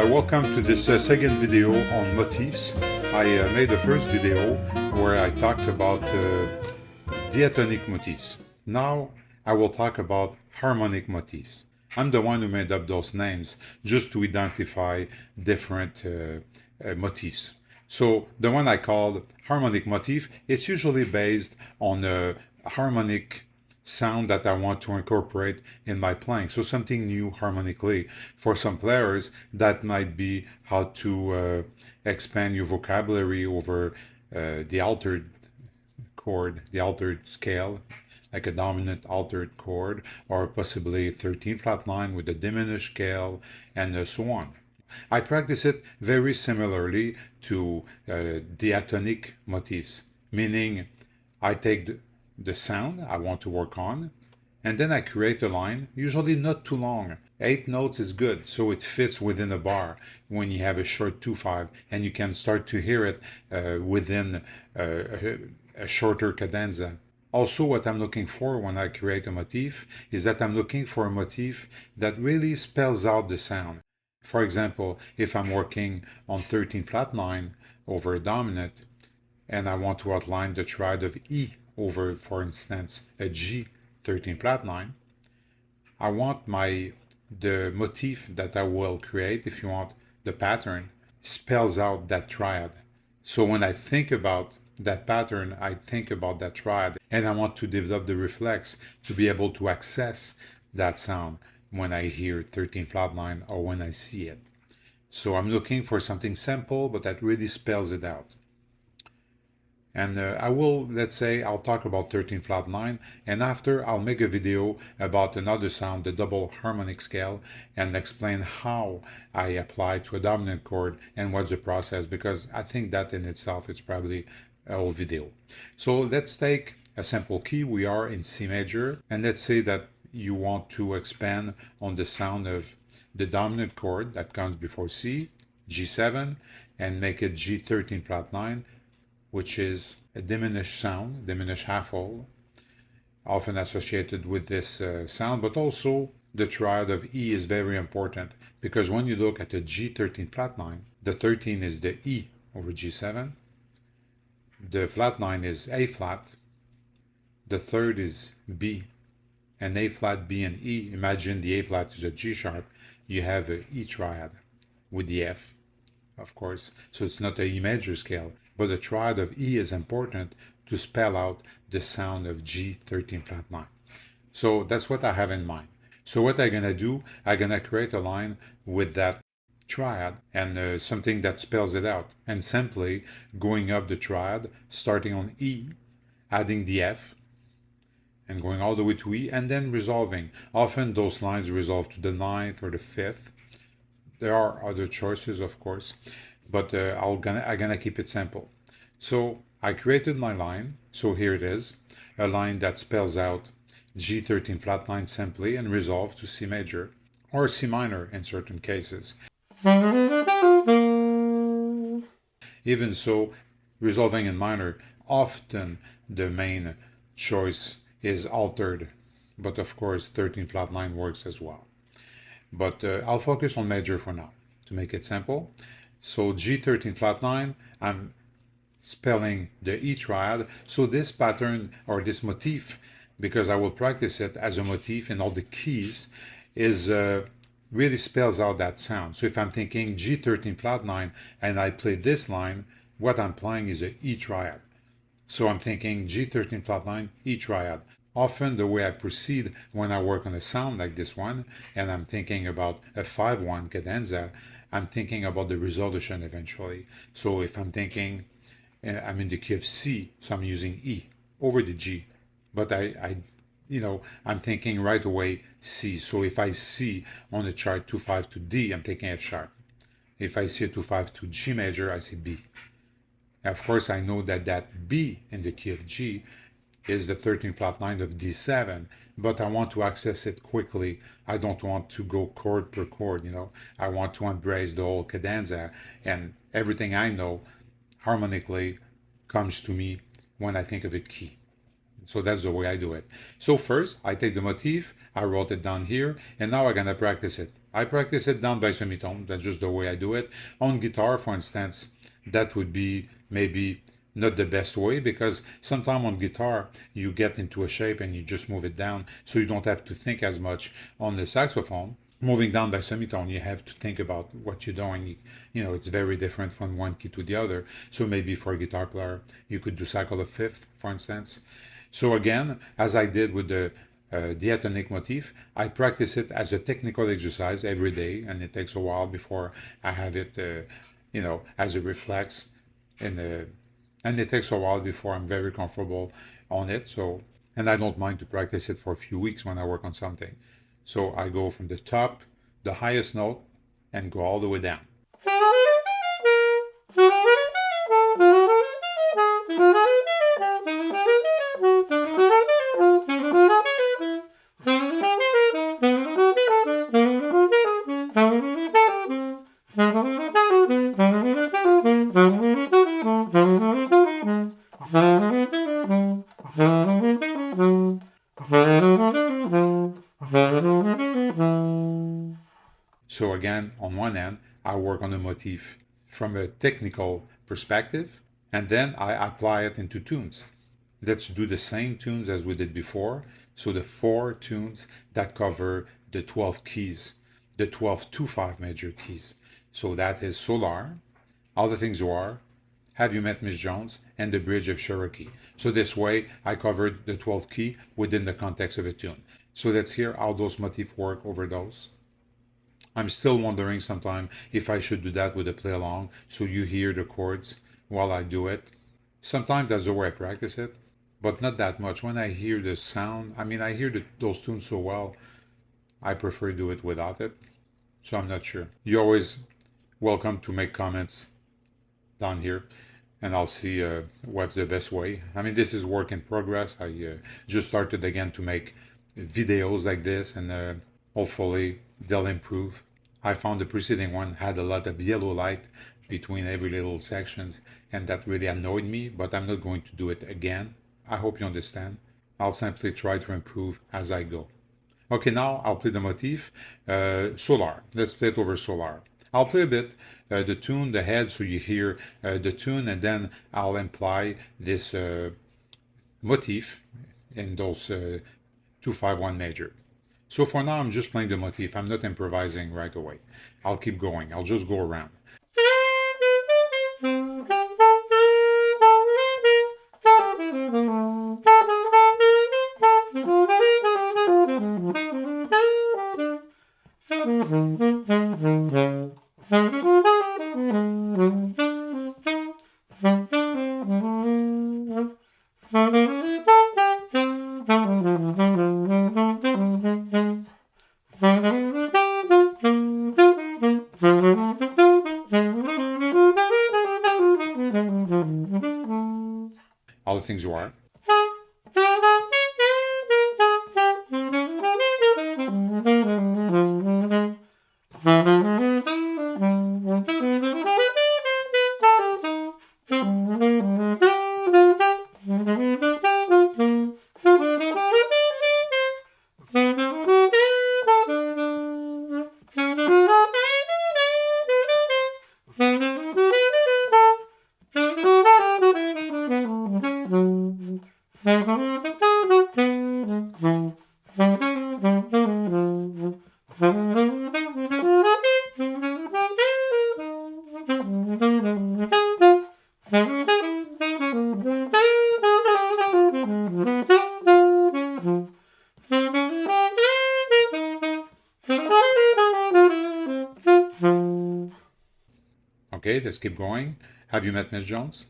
Welcome to this second video on motifs. I made the first video where I talked about diatonic motifs. Now I will talk about harmonic motifs. I'm the one who made up those names just to identify different motifs. So the one I called harmonic motif, it's usually based on a harmonic sound that I want to incorporate in my playing. So something new harmonically. For some players, that might be how to expand your vocabulary over the altered chord, the altered scale, like a dominant altered chord, or possibly 13 flat 9 with a diminished scale, and so on. I practice it very similarly to diatonic motifs, meaning I take the sound I want to work on, and then I create a line, usually not too long. 8 notes is good, so it fits within a bar when you have a short 2/5, and you can start to hear it within a shorter cadenza. Also, what I'm looking for when I create a motif is that I'm looking for a motif that really spells out the sound. For example, if I'm working on 13 flat 9 over a dominant, and I want to outline the triad of E over, for instance, a G 13 flat 9, I want the motif that I will create, if you want, the pattern, spells out that triad. So when I think about that pattern, I think about that triad, and I want to develop the reflex to be able to access that sound when I hear 13 flat 9 or when I see it. So I'm looking for something simple, but that really spells it out. And let's say, I'll talk about 13 flat 9, and after I'll make a video about another sound, the double harmonic scale, and explain how I apply to a dominant chord and what's the process, because I think that in itself is probably a whole video. So let's take a simple key. We are in C major, and let's say that you want to expand on the sound of the dominant chord that comes before C, G7, and make it G13 flat 9, which is a diminished sound, diminished half-hole, often associated with this sound, but also the triad of E is very important, because when you look at a G13 flat 9, the 13 is the E over G7, the flat 9 is A flat, the third is B, and A flat, B, and E. Imagine the A flat is a G sharp, you have a E triad with the F, of course, so it's not a E major scale, but the triad of E is important to spell out the sound of G13 flat 9. So that's what I have in mind. So what I'm gonna do, I'm gonna create a line with that triad and something that spells it out, and simply going up the triad, starting on E, adding the F, and going all the way to E, and then resolving. Often those lines resolve to the 9th or the 5th. There are other choices, of course, but I'm gonna keep it simple. So I created my line, so here it is, a line that spells out G13 flat 9 simply and resolve to C major, or C minor in certain cases. Even so, resolving in minor, often the main choice is altered, but of course 13 flat 9 works as well. But I'll focus on major for now to make it simple. So G13 flat 9, I'm spelling the E triad. So this pattern, or this motif, because I will practice it as a motif in all the keys, is really spells out that sound. So if I'm thinking G13 flat 9 and I play this line, what I'm playing is a E triad. So I'm thinking G13 flat 9, E triad. Often the way I proceed when I work on a sound like this one, and I'm thinking about a 5/1 cadenza, I'm thinking about the resolution eventually. So if I'm thinking, I'm in the key of C, so I'm using E over the G, but I'm thinking right away C. So if I C on the chart 2/5 to D, I'm taking F sharp. If I see a 2/5 to G major, I see B. Of course, I know that B in the key of G is the 13 flat 9 of D7, but I want to access it quickly. I don't want to go chord per chord, I want to embrace the whole cadenza, and everything I know harmonically comes to me when I think of a key. So that's the way I do it. So first, I take the motif, I wrote it down here, and now I'm gonna practice it. I practice it down by semitone. That's just the way I do it. On guitar, for instance, that would be maybe not the best way because sometimes on guitar you get into a shape and you just move it down so you don't have to think as much. On the saxophone, moving down by semitone, you have to think about what you're doing. You know, it's very different from one key to the other. So maybe for a guitar player, you could do cycle of fifth, for instance. So again, as I did with the diatonic motif, I practice it as a technical exercise every day, and it takes a while before I have it, as a reflex, and and it takes a while before I'm very comfortable on it. So, and I don't mind to practice it for a few weeks when I work on something. So I go from the top, the highest note, and go all the way down. So again, on one end, I work on the motif from a technical perspective, and then I apply it into tunes. Let's do the same tunes as we did before. So the four tunes that cover the 12 keys, the 12 2-5 major keys. So that is Solar, All the Things You Are, Have You Met Miss Jones, and The Bridge of Cherokee. So this way I covered the 12 key within the context of a tune. So let's hear how those motifs work over those. I'm still wondering sometimes if I should do that with a play along so you hear the chords while I do it. Sometimes that's the way I practice it, but not that much. When I hear the sound, I hear those tunes so well, I prefer to do it without it. So I'm not sure. You're always welcome to make comments down here, and I'll see what's the best way. This is work in progress. I just started again to make videos like this, and hopefully they'll improve. I found the preceding one had a lot of yellow light between every little sections, and that really annoyed me, but I'm not going to do it again. I hope you understand. I'll simply try to improve as I go. Okay, now I'll play the motif. Solar. Let's play it over Solar. I'll play a bit the tune, the head, so you hear the tune, and then I'll imply this motif in those 2-5-1 major. So for now, I'm just playing the motif. I'm not improvising right away. I'll keep going. I'll just go around. All the Things You Are. Okay, let's keep going. Have You Met Miss Jones?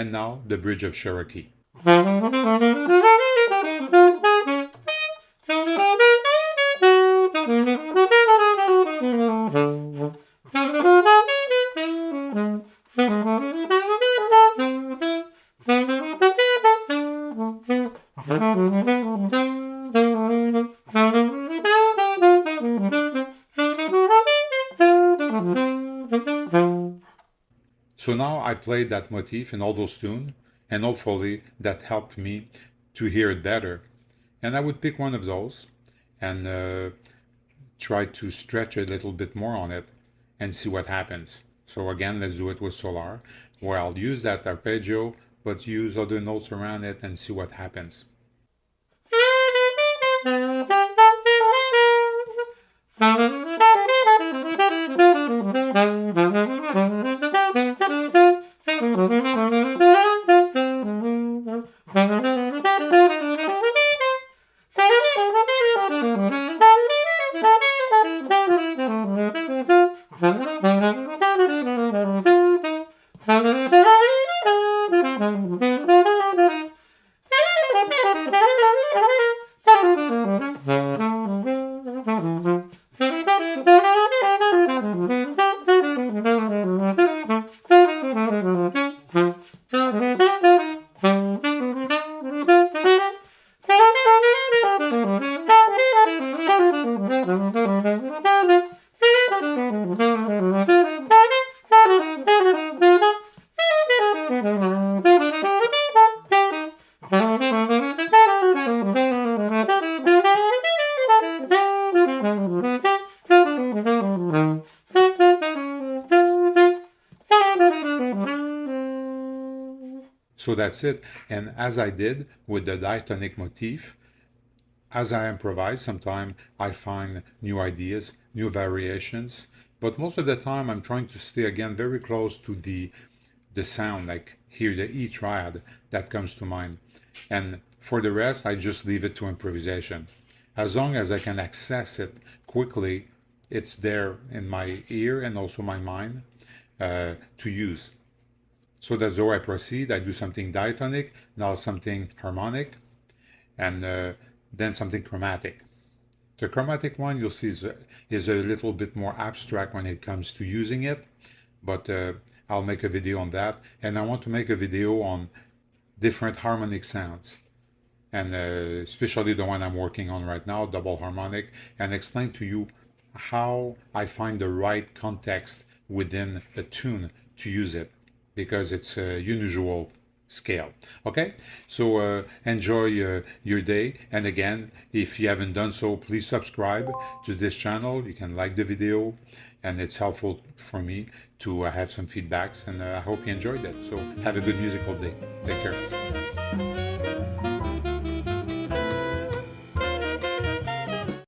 And now the Bridge of Cherokee. So now I played that motif in all those tunes, and hopefully that helped me to hear it better. And I would pick one of those and try to stretch a little bit more on it and see what happens. So again, let's do it with Solar, where I'll use that arpeggio, but use other notes around it and see what happens. So that's it. And as I did with the diatonic motif, as I improvise, sometimes I find new ideas, new variations, but most of the time I'm trying to stay again very close to the sound, like here the E triad that comes to mind. And for the rest, I just leave it to improvisation. As long as I can access it quickly, it's there in my ear and also my mind to use. So that's how I proceed. I do something diatonic, now something harmonic, and then something chromatic. The chromatic one you'll see is a little bit more abstract when it comes to using it, but I'll make a video on that. And I want to make a video on different harmonic sounds, and especially the one I'm working on right now, double harmonic, and explain to you how I find the right context within a tune to use it, because it's a unusual scale. Okay, so enjoy your day, and again, if you haven't done so, please subscribe to this channel. You can like the video, and it's helpful for me to have some feedbacks, and I hope you enjoyed it. So have a good musical day. Take care.